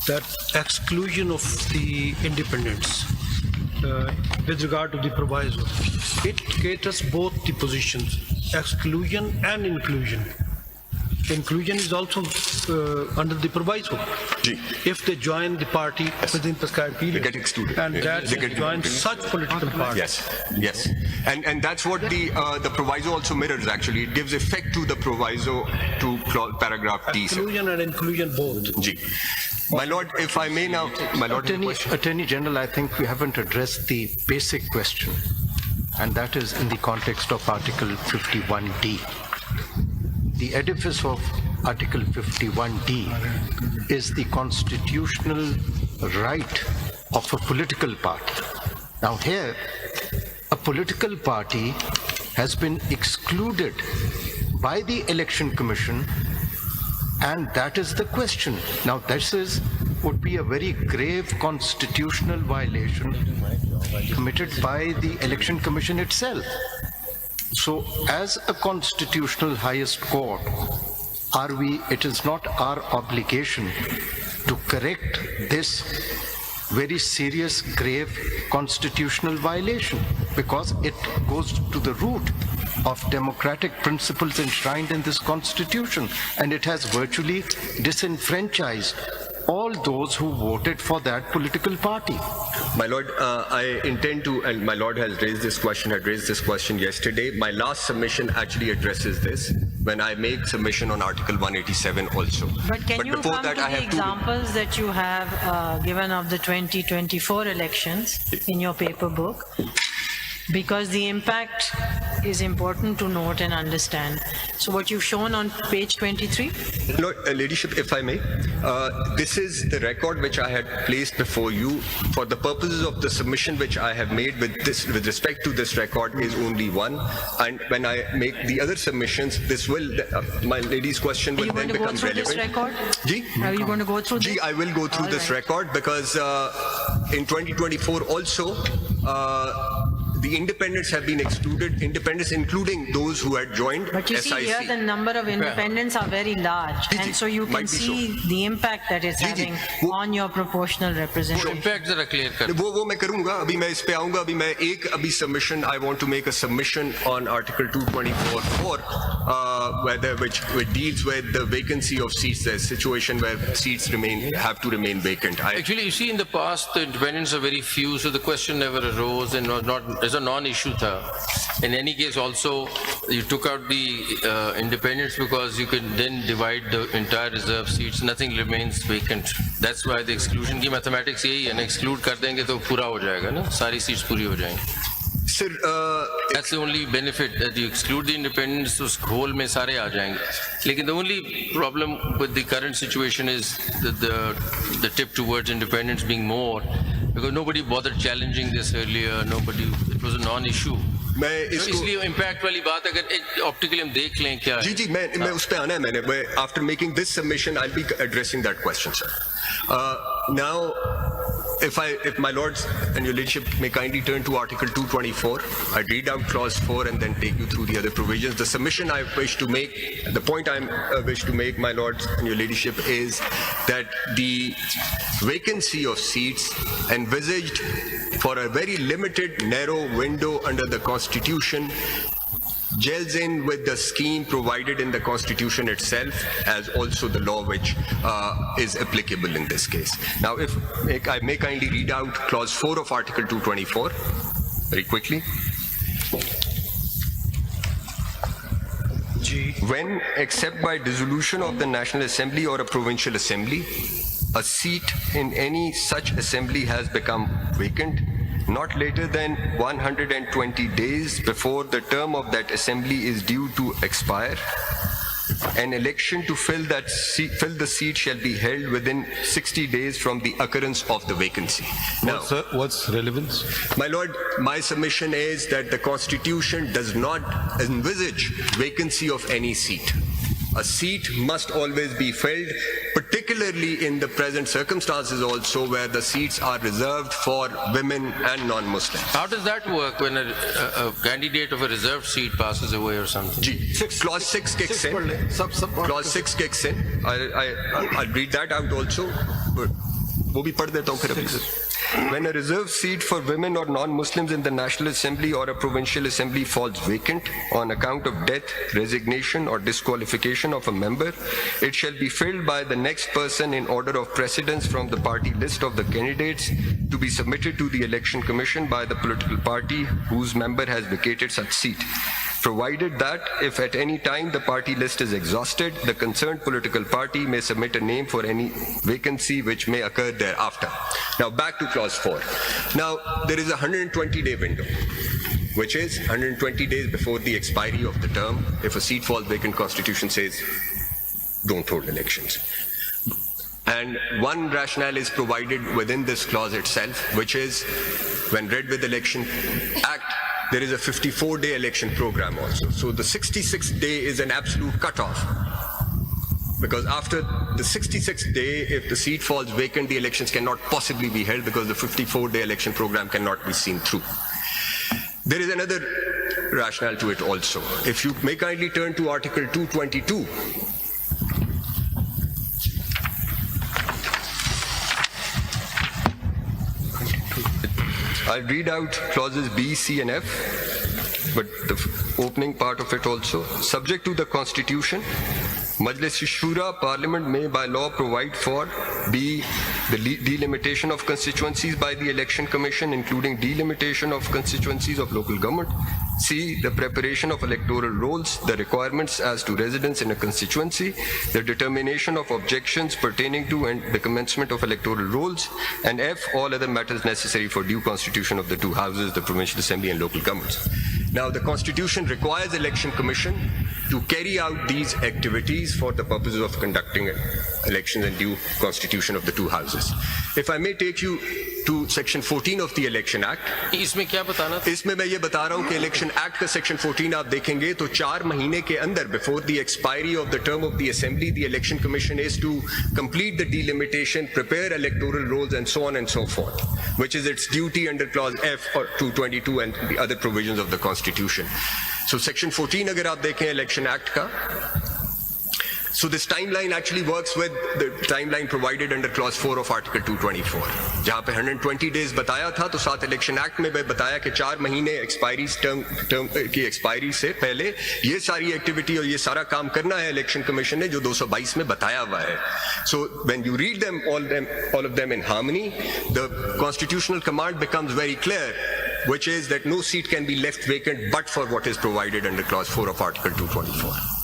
that exclusion of the independents with regard to the proviso, it caters both the positions, exclusion and inclusion. Inclusion is also under the proviso. If they join the party within prescribed period, They get excluded. and that They get join such political party. Yes. And that's what the proviso also mirrors, actually. It gives effect to the proviso to paragraph T. sir. Exclusion and inclusion both. Ji. My Lord, if I may now, my Lord, Attorney General, I think we haven't addressed the basic question, and that is in the context of Article 51D. The edifice of Article 51D is the constitutional right of a political party. Now here, a political party has been excluded by the Election Commission, and that is the question. Now this would be a very grave constitutional violation committed by the Election Commission itself. So as a constitutional highest court, it is not our obligation to correct this very serious, grave constitutional violation, because it goes to the root of democratic principles enshrined in this constitution, and it has virtually disenfranchised all those who voted for that political party. My Lord, I intend to, and my Lord has raised this question, had raised this question yesterday. My last submission actually addresses this when I make submission on Article 187 also. But can you before come that, to I the have examples that you have given of the 2024 elections in your paper book? Because the impact is important to note and understand. So what you've shown on page 23? Lord, Ladyship, if I may, this is the record which I had placed before you. For the purposes of the submission which I have made with respect to this record is only one. And when I make the other submissions, this will, my lady's question will then become relevant. Are you going to go through this record? Ji? Are you going to go through this? Ji, I will go through All this right. record because in 2024 also, the independents have been excluded, independents including those who had joined But you see SIC. here the number of independents are very large, Ji, and so you might can be see the impact that it's Ji, ji. having on your proportional representation. Impact जरा clear कर वो मैं करूंगा अभी मैं इस पे आऊंगा अभी मैं एक अभी submission I want to make a submission on Article 224 which deals with the vacancy of seats, the situation where seats have to remain vacant. Actually, you see, in the past, the independents are very few, so the question never arose and was not as a non-issue. In any case, also, you took out the independents because you can then divide the entire reserve seats. Nothing remains vacant. That's why the exclusion की mathematics यही है ना, exclude कर देंगे तो पूरा हो जाएगा ना, सारी seats पूरी हो जाएंगी. Sir, That's the only benefit, that you exclude the independents, उस whole में सारे आ जाएंगे. लेकिन the only problem with the current situation is the tip towards independence being more, because nobody bothered challenging this earlier. It was a non-issue. मैं तो इसको इसलिए impact वाली बात अगर ऑप्टिकली हम देख लें क्या जी है. जी मैं उस पे आना है मैंने after making this submission I'll be addressing that question, sir. Now if my lords and your ladyship may kindly turn to Article 224, I read out clause 4 and then take you through the other provisions. The submission I wish to make, the point I wish to make, my lords and your ladyship, is that the vacancy of seats envisaged for a very limited, narrow window under the Constitution gels in with the scheme provided in the Constitution itself, as also the law which is applicable in this case. Now, if I may kindly read out clause 4 of Article 224 very quickly. When, except by dissolution of the National Assembly or a provincial assembly, a seat in any such assembly has become vacant, not later than 120 days before the term of that assembly is due to expire, an election to fill the seat shall be held within 60 days from the occurrence of the vacancy. Now, What's relevance? my lord, my submission is that the Constitution does not envisage vacancy of any seat. A seat must always be filled, particularly in the present circumstances also, where the seats are reserved for women and non-Muslims. How does that work when a candidate of a reserved seat passes away or something? Clause 6 kicks in. Clause 6 kicks in. I'll read that out also. वो भी पढ़ देता हूँ फिर अभी से. When a reserved seat for women or non-Muslims in the National Assembly or a provincial assembly falls vacant on account of death, resignation or disqualification of a member, it shall be filled by the next person in order of precedence from the party list of the candidates to be submitted to the Election Commission by the political party whose member has vacated such seat, provided that if at any time the party list is exhausted, the concerned political party may submit a name for any vacancy which may occur thereafter. Now back to clause 4. Now there is a 120-day window, which is 120 days before the expiry of the term. If a seat falls vacant, Constitution says don't hold elections. And one rationale is provided within this clause itself, which is when read with Election Act, there is a 54-day election program also. So the 66th day is an absolute cutoff. Because after the 66th day, if the seat falls vacant, the elections cannot possibly be held because the 54-day election program cannot be seen through. There is another rationale to it also. If you may kindly turn to Article 222. I'll read out clauses B, C and F, but the opening part of it also. Subject to the Constitution, Majlis-e-Shura, Parliament may by law provide for B, the delimitation of constituencies by the Election Commission, including delimitation of constituencies of local government. C, the preparation of electoral rolls, the requirements as to residence in a constituency, the determination of objections pertaining to and the commencement of electoral rolls, and F, all other matters necessary for due constitution of the two houses, the provincial assembly and local governments. Now, the Constitution requires Election Commission to carry out these activities for the purposes of conducting elections and due constitution of the two houses. If I may take you to Section 14 of the Election Act. इसमें क्या बताना था? इसमें मैं ये बता रहा हूँ कि Election Act का Section 14 आप देखेंगे तो 4 महीने के अंदर before the expiry of the term of the Assembly, the Election Commission is to complete the delimitation, prepare electoral rolls and so on and so forth, which is its duty under Clause F or 222 and the other provisions of the Constitution. So Section 14 अगर आप देखें Election Act का, so this timeline actually works with the timeline provided under Clause 4 of Article 224. जहाँ पे 120 days बताया था, तो साथ Election Act में बताया कि 4 महीने expiry term की expiry से पहले ये सारी activity और ये सारा काम करना है Election Commission ने जो 222 में बताया हुआ है. So when you read them, all of them in harmony, the constitutional command becomes very clear, which is that no seat can be left vacant but for what is provided under Clause 4 of Article 224.